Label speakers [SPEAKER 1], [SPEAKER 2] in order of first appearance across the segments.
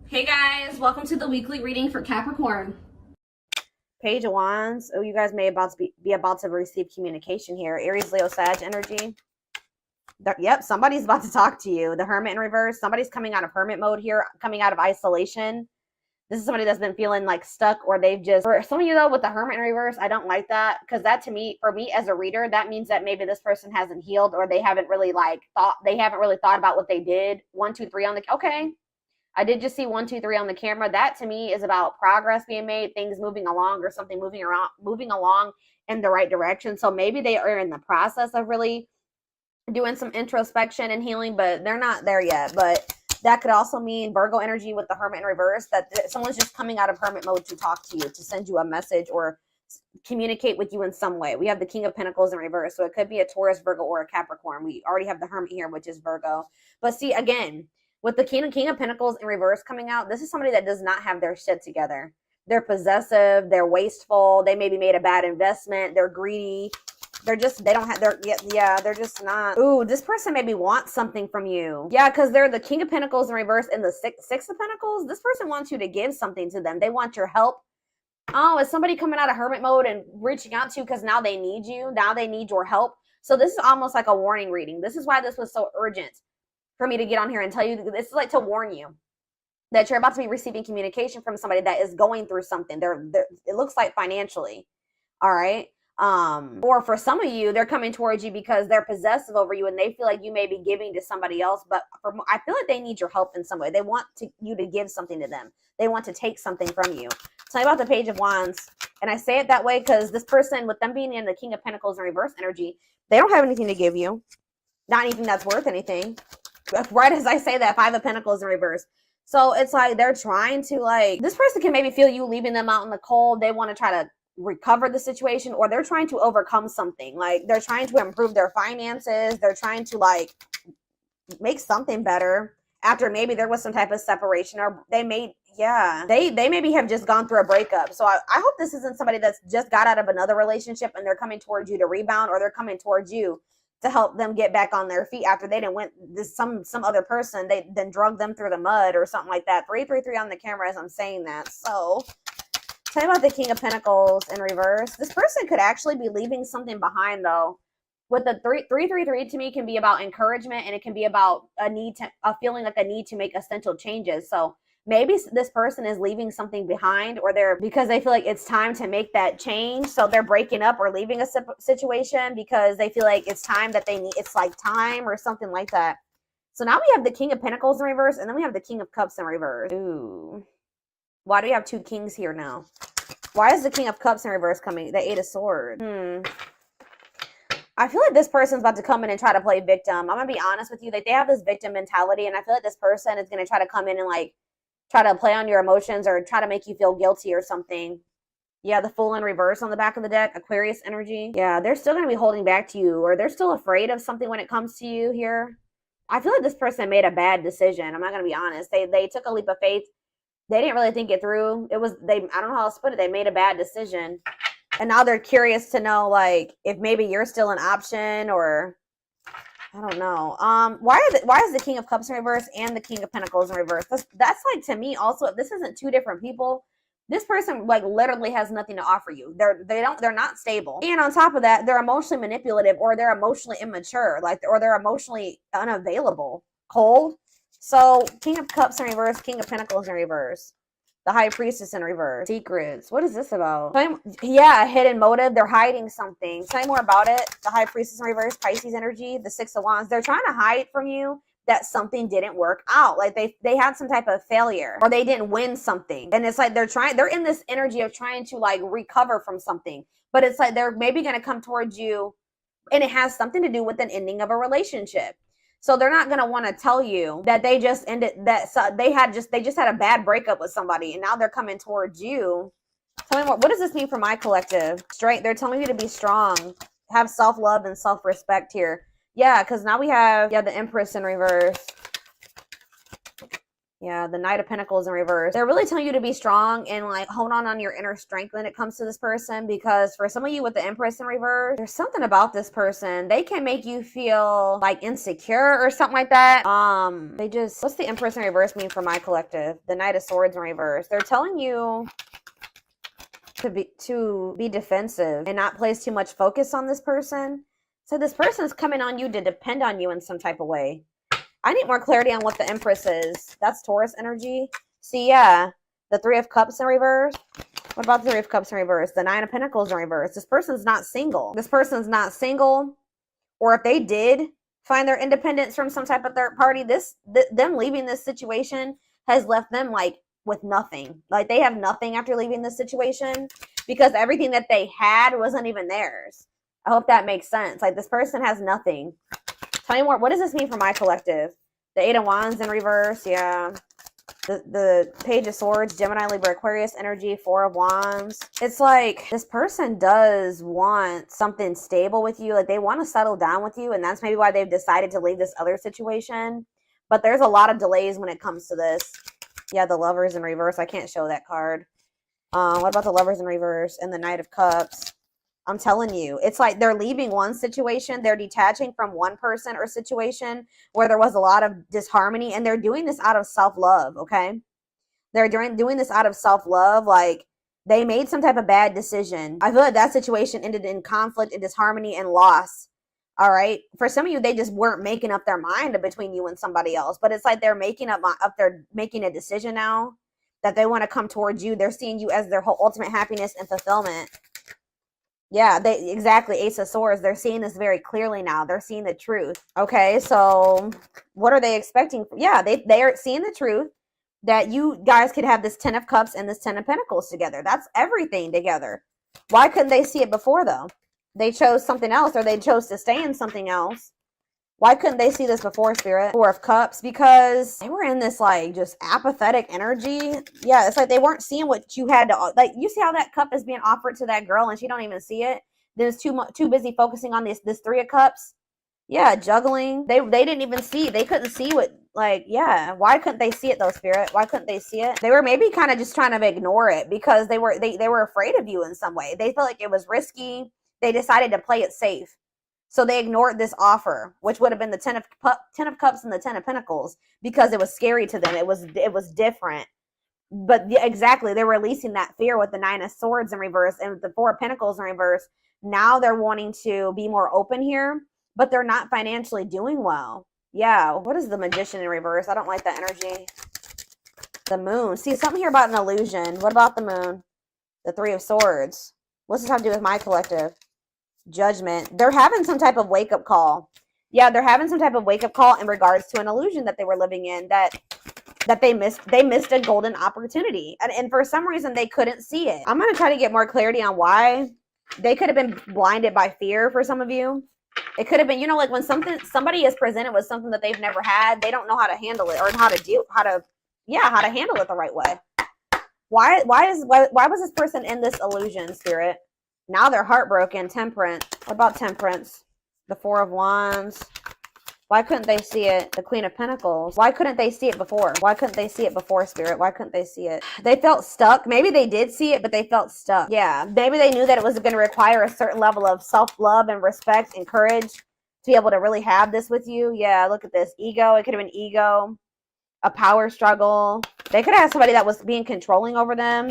[SPEAKER 1] Hey guys, welcome to the weekly reading for Capricorn.
[SPEAKER 2] Page of Wands. Oh, you guys may be about to receive communication here. Aries, Leo, Sag energy. Yep, somebody's about to talk to you. The Hermit in reverse. Somebody's coming out of hermit mode here, coming out of isolation. This is somebody that's been feeling like stuck, or they've just, for some of you though, with the Hermit in reverse, I don't like that, because that to me, for me as a reader, that means that maybe this person hasn't healed, or they haven't really thought about what they did. 1, 2, 3 on the, okay. I did just see 1, 2, 3 on the camera. That to me is about progress being made, things moving along, or something moving along in the right direction. So maybe they are in the process of really doing some introspection and healing, but they're not there yet. But that could also mean Virgo energy with the Hermit in reverse, that someone's just coming out of hermit mode to talk to you, to send you a message or communicate with you in some way. We have the King of Pentacles in reverse, so it could be a Taurus, Virgo, or a Capricorn. We already have the Hermit here, which is Virgo. But see, again, with the King of Pentacles in reverse coming out, this is somebody that does not have their shit together. They're possessive, they're wasteful, they maybe made a bad investment, they're greedy. They're just not. Ooh, this person maybe wants something from you. Yeah, because they're the King of Pentacles in reverse and the Six of Pentacles. This person wants you to give something to them. They want your help. Oh, is somebody coming out of hermit mode and reaching out to you because now they need you? Now they need your help. So this is almost like a warning reading. This is why this was so urgent for me to get on here and tell you. This is like to warn you that you're about to be receiving communication from somebody that is going through something. It looks like financially. All right. Or for some of you, they're coming towards you because they're possessive over you and they feel like you may be giving to somebody else. But I feel like they need your help in some way. They want you to give something to them. They want to take something from you. Tell me about the Page of Wands. And I say it that way because this person, with them being in the King of Pentacles in reverse energy, they don't have anything to give you. Not anything that's worth anything. Right as I say that, Five of Pentacles in reverse. So it's like they're trying to, like, this person can maybe feel you leaving them out in the cold. They want to try to recover the situation, or they're trying to overcome something. Like they're trying to improve their finances. They're trying to like make something better after maybe there was some type of separation, or they maybe have just gone through a breakup. So I hope this isn't somebody that's just got out of another relationship and they're coming towards you to rebound, or they're coming towards you to help them get back on their feet after they didn't went this some other person, they then drug them through the mud or something like that. 333 on the camera as I'm saying that. So tell me about the King of Pentacles in reverse. This person could actually be leaving something behind though. With the 333 to me can be about encouragement, and it can be about a feeling like a need to make essential changes. So maybe this person is leaving something behind, or because they feel like it's time to make that change. So they're breaking up or leaving a situation because they feel like it's time that it's like time or something like that. So now we have the King of Pentacles in reverse, and then we have the King of Cups in reverse. Ooh. Why do we have two kings here now? Why is the King of Cups in reverse coming? The Eight of Swords. I feel like this person's about to come in and try to play victim. I'm going to be honest with you. Like, they have this victim mentality, and I feel like this person is going to try to come in and like try to play on your emotions or try to make you feel guilty or something. Yeah, the Fool in reverse on the back of the deck, Aquarius energy. Yeah, they're still going to be holding back to you, or they're still afraid of something when it comes to you here. I feel like this person made a bad decision. I'm not going to be honest. They took a leap of faith. They didn't really think it through. I don't know how else to put it. They made a bad decision. And now they're curious to know, like, if maybe you're still an option, or I don't know. Why is the King of Cups in reverse and the King of Pentacles in reverse? That's like, to me also, if this isn't two different people, this person like literally has nothing to offer you. They're not stable. And on top of that, they're emotionally manipulative, or they're emotionally immature, or they're emotionally unavailable, cold. So King of Cups in reverse, King of Pentacles in reverse. The High Priestess in reverse. Secrets. What is this about? Yeah, hidden motive. They're hiding something. Tell me more about it. The High Priestess in reverse. Pisces energy. The Six of Wands. They're trying to hide from you that something didn't work out. Like they had some type of failure, or they didn't win something. And it's like they're in this energy of trying to like recover from something. But it's like they're maybe going to come towards you, and it has something to do with an ending of a relationship. So they're not going to want to tell you that they just ended that. So they just had a bad breakup with somebody, and now they're coming towards you. Tell me what does this mean for my collective? Straight. They're telling me to be strong, have self-love and self-respect here. Yeah, because now we have the Empress in reverse. Yeah, the Knight of Pentacles in reverse. They're really telling you to be strong and like hold on your inner strength when it comes to this person, because for some of you with the Empress in reverse, there's something about this person. They can make you feel like insecure or something like that. What's the Empress in reverse mean for my collective? The Knight of Swords in reverse. They're telling you to be defensive and not place too much focus on this person. So this person's coming on you to depend on you in some type of way. I need more clarity on what the Empress is. That's Taurus energy. See, yeah, the Three of Cups in reverse. What about the Three of Cups in reverse? The Nine of Pentacles in reverse. This person's not single. This person's not single. Or if they did find their independence from some type of third party, them leaving this situation has left them like with nothing. Like they have nothing after leaving this situation because everything that they had wasn't even theirs. I hope that makes sense. Like this person has nothing. Tell me more. What does this mean for my collective? The Eight of Wands in reverse. Yeah. The Page of Swords, Gemini, Libra, Aquarius energy, Four of Wands. It's like this person does want something stable with you. Like they want to settle down with you. And that's maybe why they've decided to leave this other situation. But there's a lot of delays when it comes to this. Yeah, the Lovers in reverse. I can't show that card. What about the Lovers in reverse and the Knight of Cups? I'm telling you, it's like they're leaving one situation. They're detaching from one person or situation where there was a lot of disharmony, and they're doing this out of self-love, okay? They're doing this out of self-love. Like they made some type of bad decision. I feel like that situation ended in conflict and disharmony and loss. All right. For some of you, they just weren't making up their mind between you and somebody else. But it's like they're making they're making a decision now that they want to come towards you. They're seeing you as their whole ultimate happiness and fulfillment. Yeah, exactly. Ace of Swords. They're seeing this very clearly now. They're seeing the truth. Okay, so what are they expecting? Yeah, they are seeing the truth that you guys could have this Ten of Cups and this Ten of Pentacles together. That's everything together. Why couldn't they see it before though? They chose something else, or they chose to stay in something else. Why couldn't they see this before, Spirit? Four of Cups, because they were in this like just apathetic energy. Yeah, it's like they weren't seeing what you had to, like you see how that cup is being offered to that girl and she don't even see it. They're too busy focusing on this Three of Cups. Yeah, juggling. They didn't even see. They couldn't see what, like, yeah. Why couldn't they see it though, Spirit? Why couldn't they see it? They were maybe kind of just trying to ignore it because they were afraid of you in some way. They felt like it was risky. They decided to play it safe. So they ignored this offer, which would have been the Ten of Cups and the Ten of Pentacles, because it was scary to them. It was different. But exactly, they're releasing that fear with the Nine of Swords in reverse and with the Four of Pentacles in reverse. Now they're wanting to be more open here, but they're not financially doing well. Yeah, what is the Magician in reverse? I don't like that energy. The Moon. See, something here about an illusion. What about the Moon? The Three of Swords. What's this have to do with my collective? Judgment. They're having some type of wake-up call. Yeah, they're having some type of wake-up call in regards to an illusion that they were living in, that they missed a golden opportunity, and for some reason they couldn't see it. I'm going to try to get more clarity on why. They could have been blinded by fear. For some of you, it could have been, like when somebody is presented with something that they've never had, they don't know how to handle it, or how to handle it the right way. Why was this person in this illusion, Spirit? Now they're heartbroken. Temperance. What about Temperance? The Four of Wands. Why couldn't they see it? The Queen of Pentacles. Why couldn't they see it before? Why couldn't they see it before, Spirit? Why couldn't they see it? They felt stuck. Maybe they did see it, but they felt stuck. Yeah, maybe they knew that it was going to require a certain level of self-love and respect and courage to be able to really have this with you. Yeah, look at this. Ego. It could have been ego. A power struggle. They could have had somebody that was being controlling over them.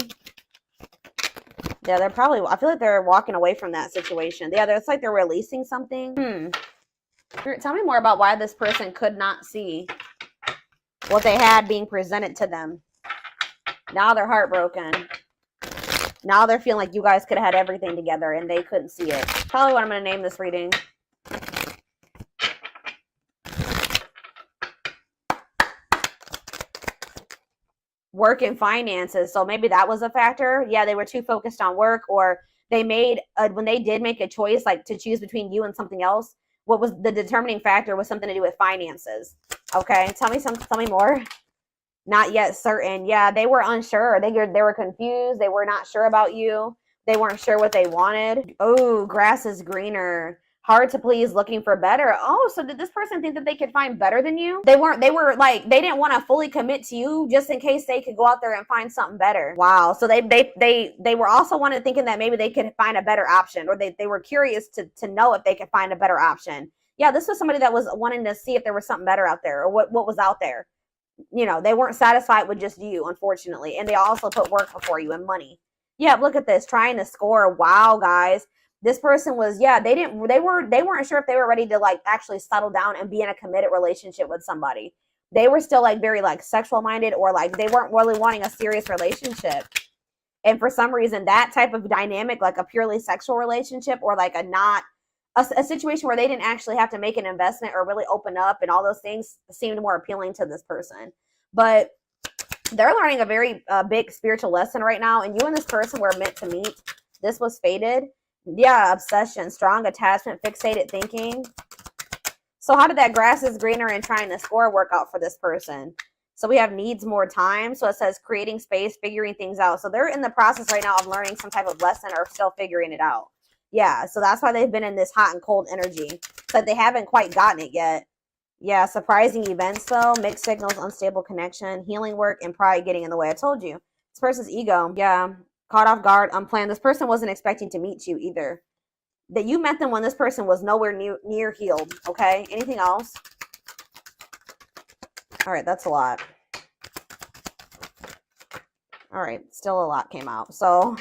[SPEAKER 2] Yeah, I feel like they're walking away from that situation. Yeah, it's like they're releasing something. Tell me more about why this person could not see what they had being presented to them. Now they're heartbroken. Now they're feeling like you guys could have had everything together and they couldn't see it. Probably what I'm going to name this reading. Work and finances. So maybe that was a factor. Yeah, they were too focused on work, or they made when they did make a choice, like to choose between you and something else, what was the determining factor was something to do with finances. Okay, tell me more. Not yet certain. Yeah, they were unsure. They were confused. They were not sure about you. They weren't sure what they wanted. Oh, grass is greener. hard to please, looking for better. Oh, so did this person think that they could find better than you? They were like, they didn't want to fully commit to you just in case they could go out there and find something better. Wow. So they were also thinking that maybe they could find a better option, or they were curious to know if they could find a better option. Yeah, this was somebody that was wanting to see if there was something better out there, or what was out there. You know, they weren't satisfied with just you, unfortunately. And they also put work before you and money. Yeah, look at this, trying to score. Wow, guys. This person was, yeah, they weren't sure if they were ready to like actually settle down and be in a committed relationship with somebody. They were still like very like sexual minded, or like they weren't really wanting a serious relationship. And for some reason, that type of dynamic, like a purely sexual relationship, or like a situation where they didn't actually have to make an investment or really open up and all those things, seemed more appealing to this person. But they're learning a very big spiritual lesson right now, and you and this person were meant to meet. This was fated. Yeah, obsession, strong attachment, fixated thinking. So how did that grass is greener and trying to score work out for this person? So we have needs more time. So it says creating space, figuring things out. So they're in the process right now of learning some type of lesson, or still figuring it out. Yeah, so that's why they've been in this hot and cold energy. So they haven't quite gotten it yet. Yeah, surprising events though, mixed signals, unstable connection, healing work, and pride getting in the way. I told you. This person's ego. Yeah. Caught off guard, unplanned. This person wasn't expecting to meet you either. That you met them when this person was nowhere near healed. Okay. Anything else? All right. That's a lot. All right. Still a lot came out. So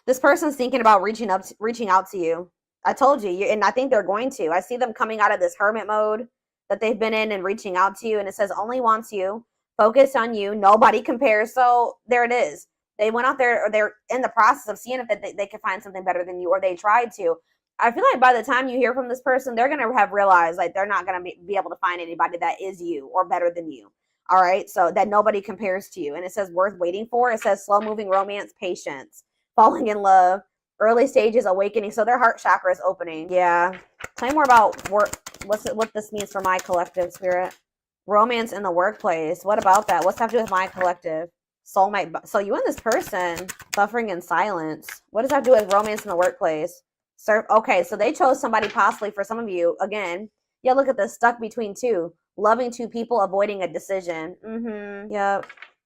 [SPEAKER 2] this person's thinking about reaching out to you. I told you, and I think they're going to. I see them coming out of this hermit mode that they've been in and reaching out to you. And it says only wants you, focus on you. Nobody compares. So there it is. They went out there, or they're in the process of seeing if they could find something better than you, or they tried to. I feel like by the time you hear from this person, they're going to have realized like they're not going to be able to find anybody that is you or better than you. All right. So that nobody compares to you. And it says worth waiting for. It says slow moving romance, patience, falling in love, early stages, awakening. So their heart chakra is opening. Yeah. Tell me more about what this means for my collective, spirit. Romance in the workplace. What about that? What's that to do with my collective? Soulmate. So you and this person suffering in silence. What does that do with romance in the workplace? Okay, so they chose somebody possibly for some of you. Again, yeah, look at this. Stuck between two. Loving two people, avoiding a decision. Yeah.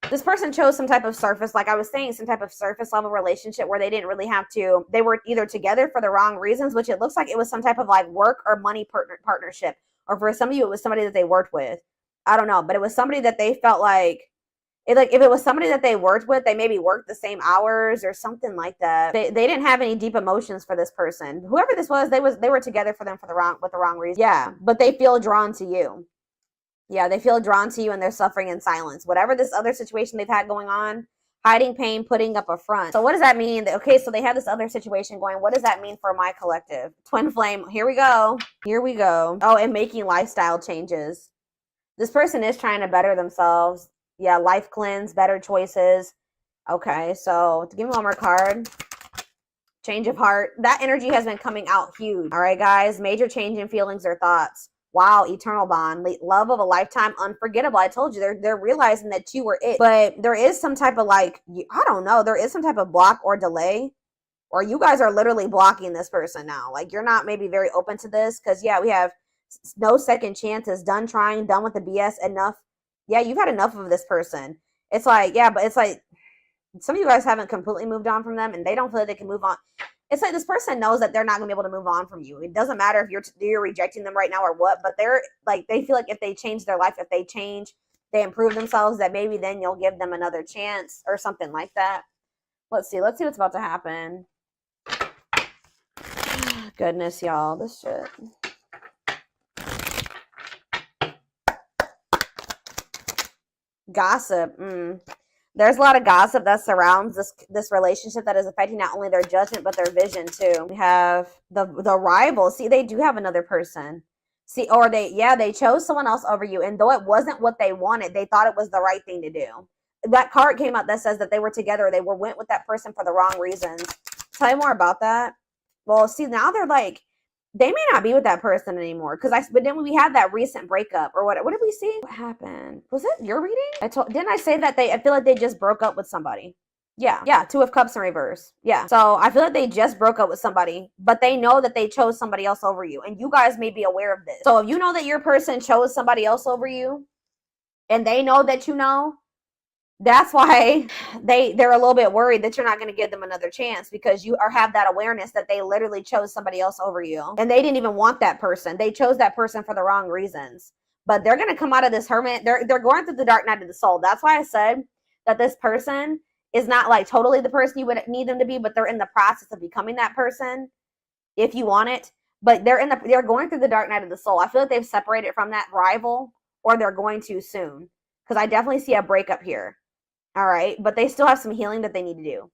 [SPEAKER 2] This person chose some type of surface, like I was saying, some type of surface level relationship where they didn't really have to. They were either together for the wrong reasons, which it looks like it was some type of like work or money partnership. Or for some of you, it was somebody that they worked with. I don't know, but it was somebody that they felt like, if it was somebody that they worked with, they maybe worked the same hours or something like that. They didn't have any deep emotions for this person. Whoever this was, they were together with the wrong reason. Yeah, but they feel drawn to you. Yeah, they feel drawn to you, and they're suffering in silence. Whatever this other situation they've had going on, hiding pain, putting up a front. So what does that mean? Okay, so they have this other situation going. What does that mean for my collective? Twin flame. Here we go. Here we go. Oh, and making lifestyle changes. This person is trying to better themselves. Yeah, life cleanse, better choices. Okay, so give me one more card. Change of heart. That energy has been coming out huge. All right, guys. Major change in feelings or thoughts. Wow, eternal bond. Love of a lifetime, unforgettable. I told you, they're realizing that you were it. But there is some type of like, I don't know, there is some type of block or delay. Or you guys are literally blocking this person now. Like, you're not maybe very open to this. Because, yeah, we have no second chances. Done trying, done with the BS, enough. Yeah, you've had enough of this person. It's like, yeah, but it's like some of you guys haven't completely moved on from them, and they don't feel like they can move on. It's like this person knows that they're not going to be able to move on from you. It doesn't matter if you're rejecting them right now or what, but they're like, they feel like if they change their life, if they change, they improve themselves, that maybe then you'll give them another chance or something like that. Let's see what's about to happen. Goodness, y'all, this shit. Gossip. There's a lot of gossip that surrounds this relationship that is affecting not only their judgment but their vision too. We have the rival. See, they do have another person. See, or they chose someone else over you, and though it wasn't what they wanted, they thought it was the right thing to do. That card came out that says that they were together. They went with that person for the wrong reasons. Tell you more about that. Well, see, now they're like, they may not be with that person anymore. But then we had that recent breakup, or what did we see? What happened? Was it your reading? Didn't I say that I feel like they just broke up with somebody? Yeah, Two of Cups in reverse. Yeah. So I feel like they just broke up with somebody, but they know that they chose somebody else over you. And you guys may be aware of this. So if you know that your person chose somebody else over you, and they know that you know, that's why they're a little bit worried that you're not going to give them another chance, because you have that awareness that they literally chose somebody else over you. And they didn't even want that person. They chose that person for the wrong reasons. But they're going to come out of this hermit. They're going through the dark night of the soul. That's why I said that this person is not like totally the person you would need them to be, but they're in the process of becoming that person if you want it. But they're going through the dark night of the soul. I feel like they've separated from that rival, or they're going to soon, because I definitely see a breakup here. All right, but they still have some healing that they need to do.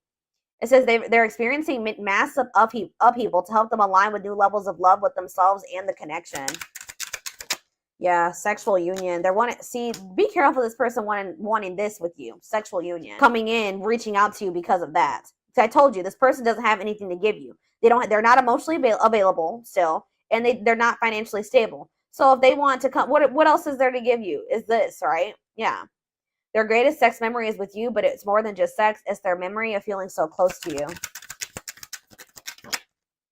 [SPEAKER 2] It says they're experiencing massive upheaval to help them align with new levels of love with themselves and the connection. Yeah, sexual union. Be careful this person wanting this with you. Sexual union. Coming in, reaching out to you because of that. So I told you, this person doesn't have anything to give you. They're not emotionally available still, and they're not financially stable. So if they want to come, what else is there to give you? Is this, right? Yeah. Their greatest sex memory is with you, but it's more than just sex. It's their memory of feeling so close to you.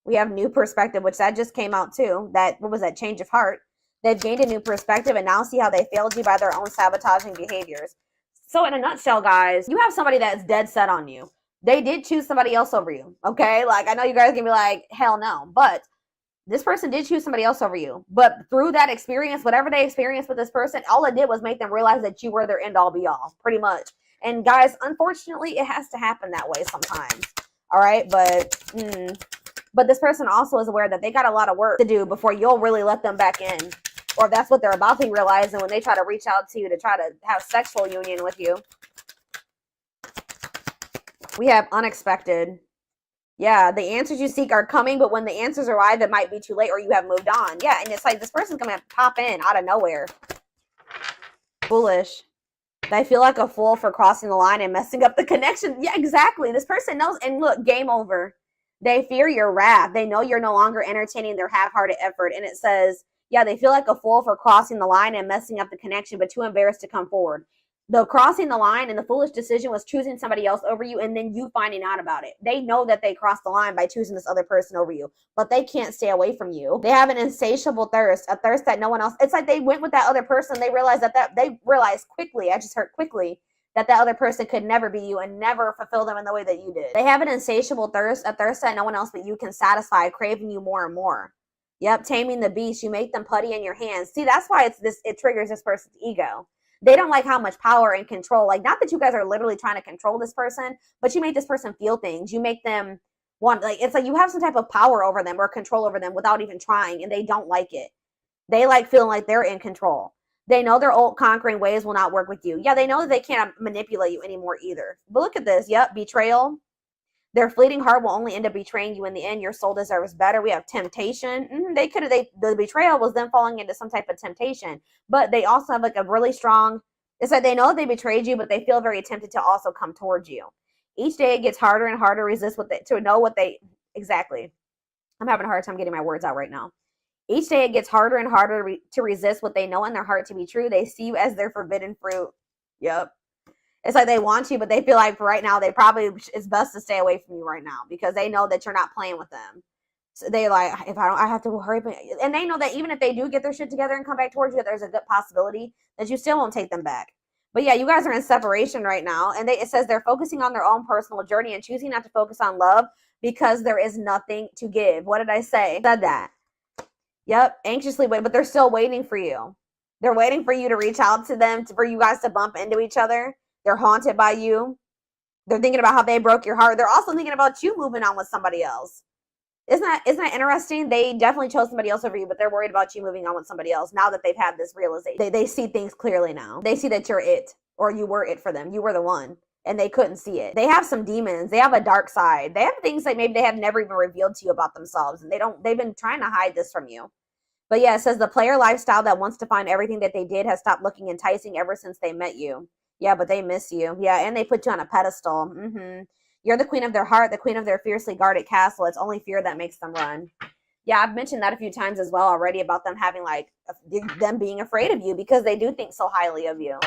[SPEAKER 2] We have new perspective, which that just came out too. What was that? Change of heart. They've gained a new perspective and now see how they failed you by their own sabotaging behaviors. So in a nutshell, guys, you have somebody that's dead set on you. They did choose somebody else over you, okay? Like, I know you guys can be like, hell no. But this person did choose somebody else over you. But through that experience, whatever they experienced with this person, all it did was make them realize that you were their end-all be-all, pretty much. And guys, unfortunately, it has to happen that way sometimes. All right? But this person also is aware that they got a lot of work to do before you'll really let them back in. Or that's what they're about to realize, and when they try to reach out to you to try to have sexual union with you. We have unexpected. Yeah, the answers you seek are coming, but when the answers arrive, it might be too late or you have moved on. Yeah, and it's like this person's going to pop in out of nowhere. Foolish. They feel like a fool for crossing the line and messing up the connection. Yeah, exactly. This person knows. And look, game over. They fear your wrath. They know you're no longer entertaining their half-hearted effort. And it says, yeah, they feel like a fool for crossing the line and messing up the connection, but too embarrassed to come forward. The crossing the line and the foolish decision was choosing somebody else over you and then you finding out about it. They know that they crossed the line by choosing this other person over you, but they can't stay away from you. They have an insatiable thirst, a thirst that no one else. It's like they went with that other person. They realized they realized quickly, I just heard quickly, that other person could never be you and never fulfill them in the way that you did. They have an insatiable thirst, a thirst that no one else but you can satisfy, craving you more and more. Yep, taming the beast. You make them putty in your hands. See, that's why it triggers this person's ego. They don't like how much power and control, like, not that you guys are literally trying to control this person, but you make this person feel things. You make them want, like, it's like you have some type of power over them or control over them without even trying, and they don't like it. They like feeling like they're in control. They know their old conquering ways will not work with you. Yeah, they know that they can't manipulate you anymore either. But look at this. Yep, betrayal. Their fleeting heart will only end up betraying you in the end. Your soul deserves better. We have temptation. The betrayal was them falling into some type of temptation. But they also have like a really strong, it's like they know they betrayed you, but they feel very tempted to also come towards you. Each day it gets harder and harder to resist exactly. I'm having a hard time getting my words out right now. Each day it gets harder and harder to resist what they know in their heart to be true. They see you as their forbidden fruit. Yep. It's like they want you, but they feel like for right now, it's best to stay away from you right now because they know that you're not playing with them. So they like, I have to hurry. And they know that even if they do get their shit together and come back towards you, there's a good possibility that you still won't take them back. But yeah, you guys are in separation right now. And it says they're focusing on their own personal journey and choosing not to focus on love because there is nothing to give. What did I say? Said that. Yep, anxiously waiting, but they're still waiting for you. They're waiting for you to reach out to them, for you guys to bump into each other. They're haunted by you. They're thinking about how they broke your heart. They're also thinking about you moving on with somebody else. Isn't that interesting? They definitely chose somebody else over you, but they're worried about you moving on with somebody else now that they've had this realization. They see things clearly now. They see that you're it, or you were it for them. You were the one, and they couldn't see it. They have some demons. They have a dark side. They have things that maybe they have never even revealed to you about themselves, and they've been trying to hide this from you. But yeah, it says the player lifestyle that wants to find everything that they did has stopped looking enticing ever since they met you. Yeah, but they miss you. Yeah, and they put you on a pedestal. You're the queen of their heart, the queen of their fiercely guarded castle. It's only fear that makes them run. Yeah, I've mentioned that a few times as well already about them having them being afraid of you because they do think so highly of you.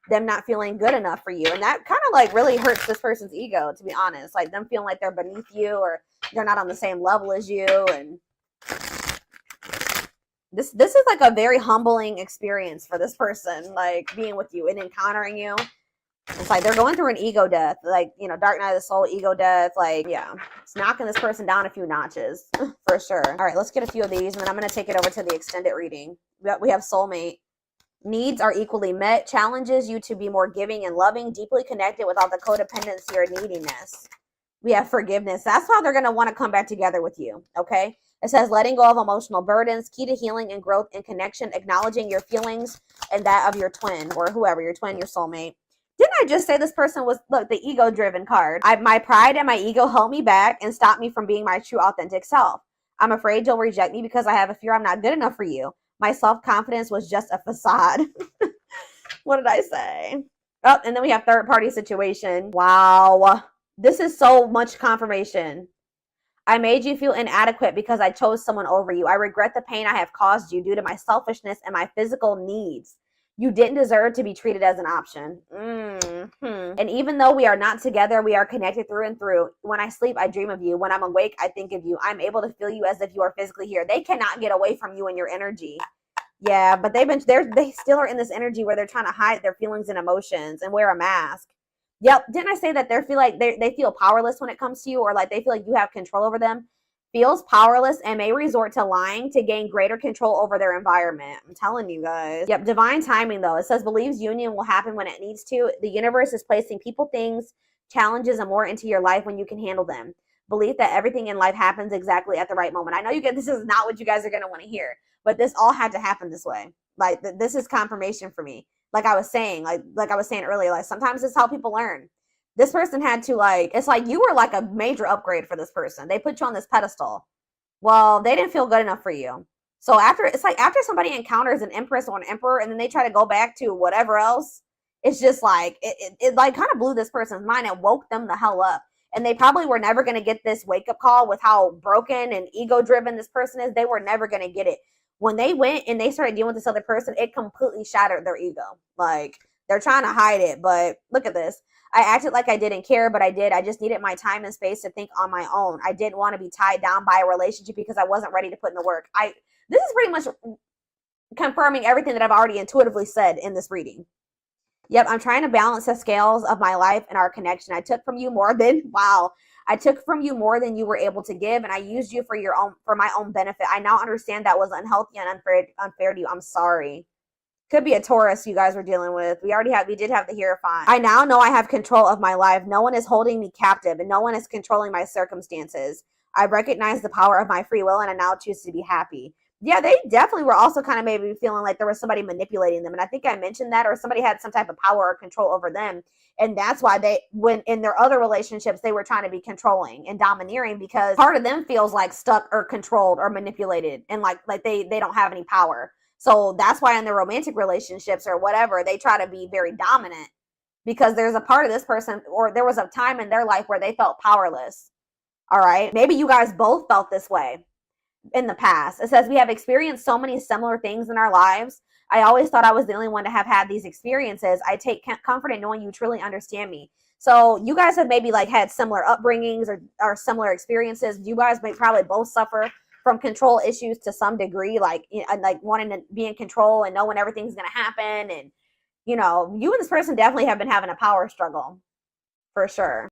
[SPEAKER 2] them not feeling good enough for you. And that kind of like really hurts this person's ego, to be honest. Like them feeling like they're beneath you or they're not on the same level as you. And this is like a very humbling experience for this person, like being with you and encountering you. It's like they're going through an ego death, like, you know, dark night of the soul, ego death. Like, yeah, it's knocking this person down a few notches for sure. All right, let's get a few of these, and then I'm going to take it over to the extended reading. We have soulmate. Needs are equally met, challenges you to be more giving and loving, deeply connected without the codependency or neediness. We have forgiveness. That's how they're going to want to come back together with you, okay? It says letting go of emotional burdens, key to healing and growth and connection, acknowledging your feelings and that of your twin or whoever, your twin, your soulmate. Didn't I just say this person was, look, the ego-driven card? My pride and my ego held me back and stopped me from being my true authentic self. I'm afraid you'll reject me because I have a fear I'm not good enough for you. My self-confidence was just a facade. What did I say? Oh, and then we have third-party situation. Wow. This is so much confirmation. I made you feel inadequate because I chose someone over you. I regret the pain I have caused you due to my selfishness and my physical needs. You didn't deserve to be treated as an option. And even though we are not together, we are connected through and through. When I sleep, I dream of you. When I'm awake, I think of you. I'm able to feel you as if you are physically here. They cannot get away from you and your energy. Yeah, but they still are in this energy where they're trying to hide their feelings and emotions and wear a mask. Yep. Didn't I say that they feel powerless when it comes to you, or like they feel like you have control over them? Feels powerless and may resort to lying to gain greater control over their environment. I'm telling you guys. Yep, divine timing though. It says believes union will happen when it needs to. The universe is placing people, things, challenges, and more into your life when you can handle them. Belief that everything in life happens exactly at the right moment. I know this is not what you guys are going to want to hear, but this all had to happen this way. Like this is confirmation for me. Like I was saying, like I was saying earlier, like sometimes it's how people learn. This person had to it's like you were like a major upgrade for this person. They put you on this pedestal. Well, they didn't feel good enough for you. So after somebody encounters an empress or an emperor and then they try to go back to whatever else, it's just like, it like kind of blew this person's mind and woke them the hell up. And they probably were never going to get this wake up call with how broken and ego driven this person is. They were never going to get it. When they went and they started dealing with this other person, it completely shattered their ego. Like they're trying to hide it, but look at this. I acted like I didn't care, but I did. I just needed my time and space to think on my own. I didn't want to be tied down by a relationship because I wasn't ready to put in the work. This is pretty much confirming everything that I've already intuitively said in this reading. Yep, I'm trying to balance the scales of my life and our connection. I took from you more than you were able to give, and I used you for my own benefit. I now understand that was unhealthy and unfair to you. I'm sorry. Could be a Taurus you guys were dealing with. We did have the Hierophant. I now know I have control of my life. No one is holding me captive and no one is controlling my circumstances. I recognize the power of my free will and I now choose to be happy. Yeah, they definitely were also kind of maybe feeling like there was somebody manipulating them. And I think I mentioned that, or somebody had some type of power or control over them. And that's why when in their other relationships, they were trying to be controlling and domineering because part of them feels like stuck or controlled or manipulated and like they don't have any power. So that's why in their romantic relationships or whatever, they try to be very dominant because there's a part of this person, or there was a time in their life where they felt powerless. All right. Maybe you guys both felt this way in the past. It says we have experienced so many similar things in our lives. I always thought I was the only one to have had these experiences. I take comfort in knowing you truly understand me. So you guys have maybe like had similar upbringings or similar experiences. You guys may probably both suffer from control issues to some degree, like wanting to be in control and knowing everything's going to happen. And, you and this person definitely have been having a power struggle for sure.